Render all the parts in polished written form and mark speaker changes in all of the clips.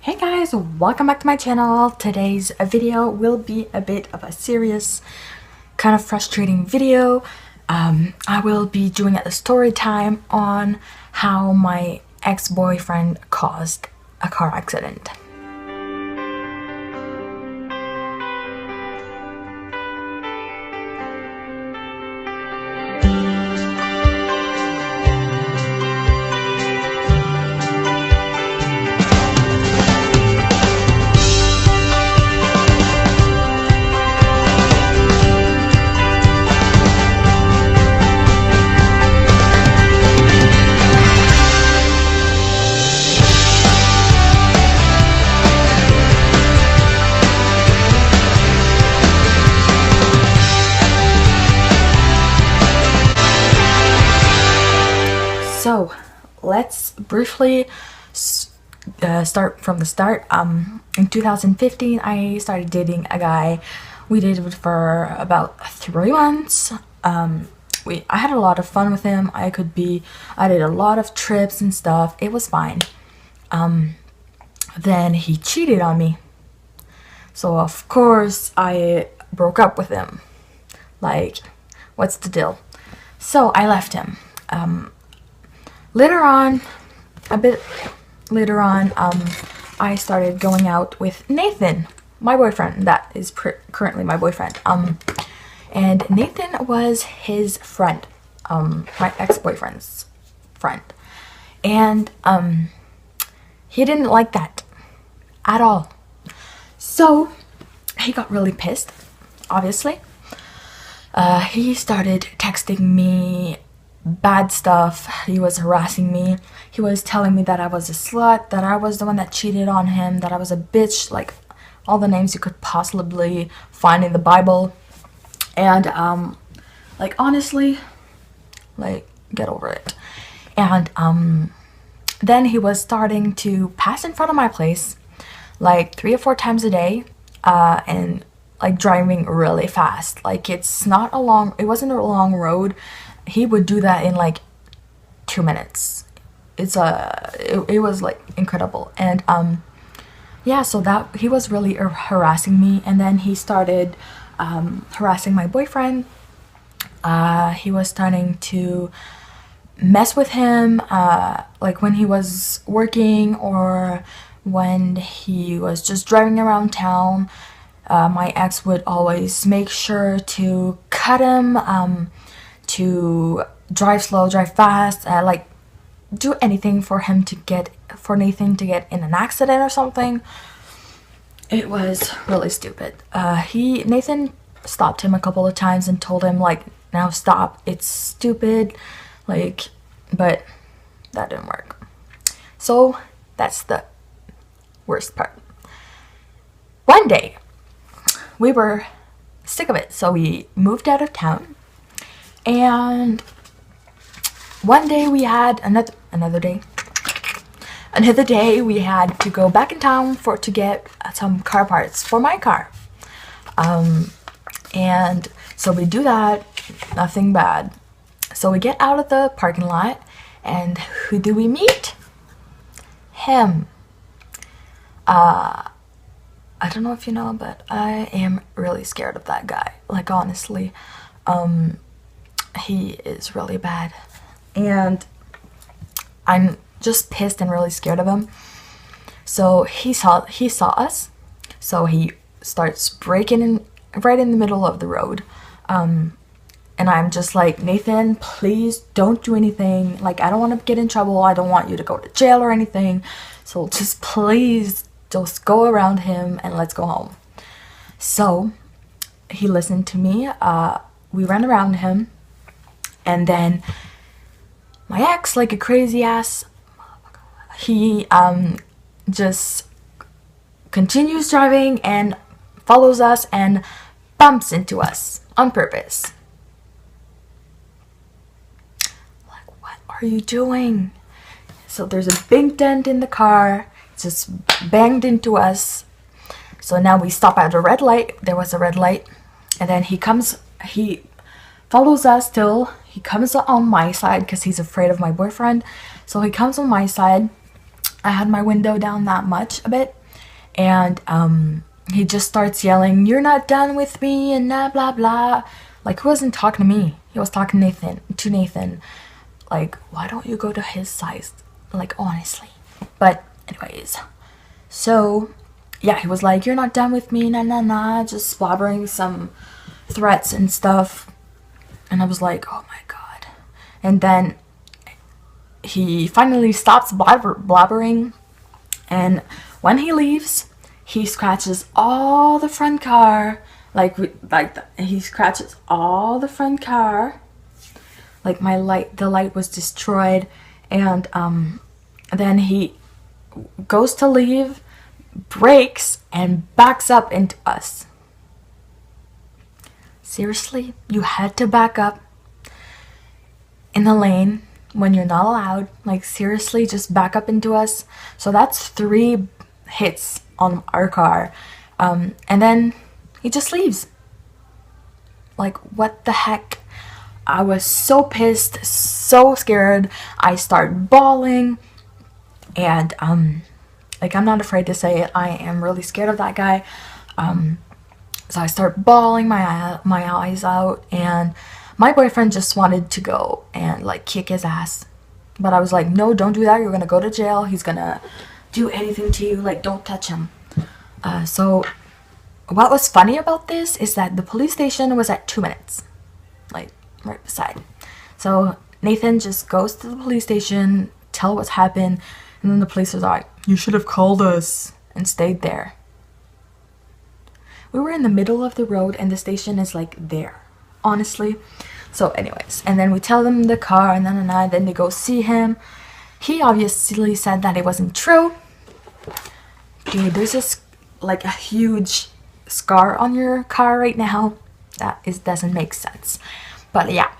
Speaker 1: Hey guys, welcome back to my channel. Today's video will be a bit of a serious, kind of frustrating video. I will be doing a story time on how my ex-boyfriend caused a car accident. So let's briefly start from the start. In 2015, I started dating a guy. We dated for about 3 months. I had a lot of fun with him. I did a lot of trips and stuff. It was fine. Then he cheated on me. So of course I broke up with him. Like, what's the deal? So I left him. A bit later on, I started going out with Nathan, my boyfriend. That is currently my boyfriend. And Nathan was his friend, my ex-boyfriend's friend. And he didn't like that at all. So he got really pissed, obviously. He started texting me bad stuff. He was harassing me. He was telling me that I was a slut, that I was the one that cheated on him, that I was a bitch, like all the names you could possibly find in the Bible. And like, honestly, like, get over it. And then he was starting to pass in front of my place like 3 or 4 times a day, and like driving really fast. Like, it wasn't a long road. He would do that in like 2 minutes. It was like incredible. And yeah, so that he was really harassing me. And then he started harassing my boyfriend. He was starting to mess with him, like when he was working or when he was just driving around town. My ex would always make sure to cut him, to drive slow, drive fast, like do anything for Nathan to get in an accident or something. It was really stupid. Nathan stopped him a couple of times and told him, like, now stop, it's stupid, like, but that didn't work. So that's the worst part. One day we were sick of it, so we moved out of town. And one day we had another day we had to go back in town to get some car parts for my car. And so we do that, nothing bad. So we get out of the parking lot, and who do we meet? Him. I don't know if you know, but I am really scared of that guy. Like, honestly, he is really bad. And I'm just pissed and really scared of him. So he saw us. So he starts breaking in right in the middle of the road. And I'm just like, Nathan, please don't do anything. Like, I don't want to get in trouble. I don't want you to go to jail or anything. So just please just go around him and let's go home. So he listened to me. We ran around him. And then my ex, like a crazy ass, he just continues driving and follows us and bumps into us on purpose. Like, what are you doing? So there's a big dent in the car. It's just banged into us. So now we stop at a red light. There was a red light. And then he follows us still. He comes on my side because he's afraid of my boyfriend. So he comes on my side I had my window down that much a bit, and he just starts yelling, "You're not done with me," and blah blah blah. Like, he wasn't talking to me. He was talking to Nathan. Like, why don't you go to his size? Like, honestly. But anyways, so yeah, he was like, "You're not done with me, nah nah nah," just blabbering some threats and stuff. And I was like, oh my god. And then he finally stops blabbering, and when he leaves, he scratches all the front car, he scratches all the front car, like the light was destroyed. And then he goes to leave, brakes, and backs up into us. Seriously, you had to back up in the lane when you're not allowed? Like, seriously, just back up into us? So that's 3 hits on our car. And then he just leaves. Like, what the heck? I was so pissed, so scared. I start bawling. And like, I'm not afraid to say it, I am really scared of that guy. So I start bawling my eyes out, and my boyfriend just wanted to go and like kick his ass. But I was like, no, don't do that. You're gonna go to jail. He's gonna do anything to you. Like, don't touch him. So what was funny about this is that the police station was at 2 minutes, like right beside. So Nathan just goes to the police station, tell what's happened, and then the police was like, "You should have called us," and stayed there. We were in the middle of the road, and the station is like there, honestly. So anyways, and then we tell them the car, and then they go see him. He obviously said that it wasn't true. Dude, there's this like a huge scar on your car right now. Doesn't make sense. But yeah,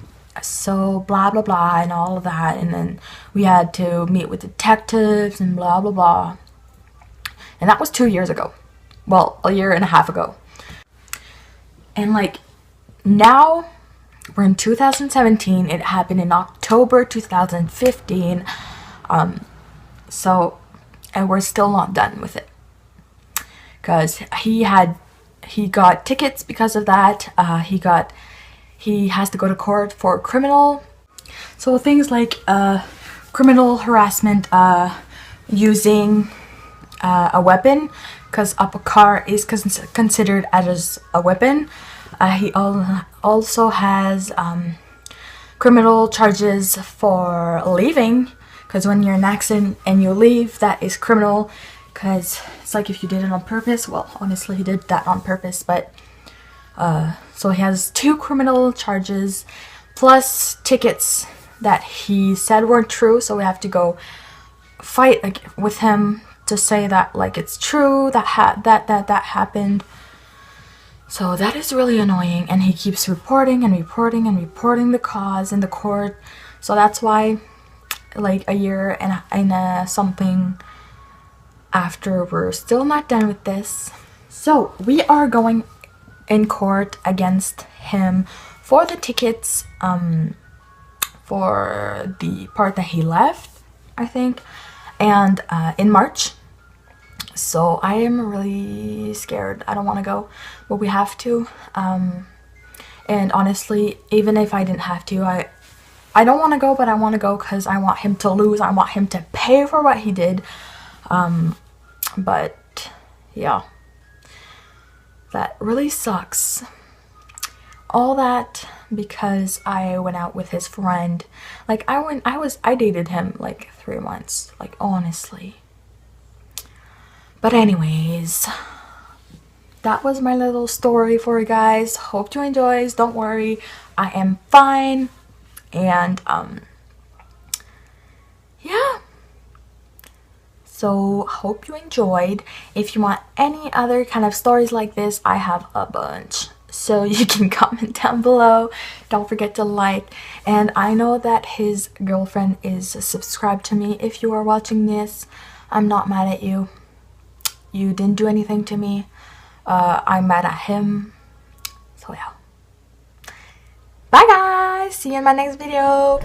Speaker 1: so blah blah blah and all of that, and then we had to meet with detectives and blah blah blah. And that was 2 years ago. Well, a year and a half ago. And like, now we're in 2017. It happened in October 2015. And we're still not done with it, because he got tickets because of that. He has to go to court for criminal, so things like criminal harassment, using a weapon, because a car is considered as a weapon. He also has criminal charges for leaving, because when you're in an accident and you leave, that is criminal, because it's like if you did it on purpose. Well, honestly, he did that on purpose, but so he has 2 criminal charges plus tickets that he said weren't true, so we have to go fight like with him to say that like it's true that happened. So that is really annoying, and he keeps reporting the cause in the court. So that's why, like, a year and something after, we're still not done with this. So we are going in court against him for the tickets, for the part that he left, I think, and in March. So I am really scared. I don't want to go, but we have to. And honestly, even if I didn't have to, I don't want to go, but I want to go because I want him to lose. I want him to pay for what he did. But yeah, that really sucks. All that because I went out with his friend. Like, I dated him like 3 months, like, honestly. But anyways, that was my little story for you guys. Hope you enjoyed. Don't worry, I am fine. And yeah, so hope you enjoyed. If you want any other kind of stories like this, I have a bunch, so you can comment down below. Don't forget to like, and I know that his girlfriend is subscribed to me. If you are watching this, I'm not mad at you. You didn't do anything to me. I'm mad at him. So yeah. Bye guys. See you in my next video.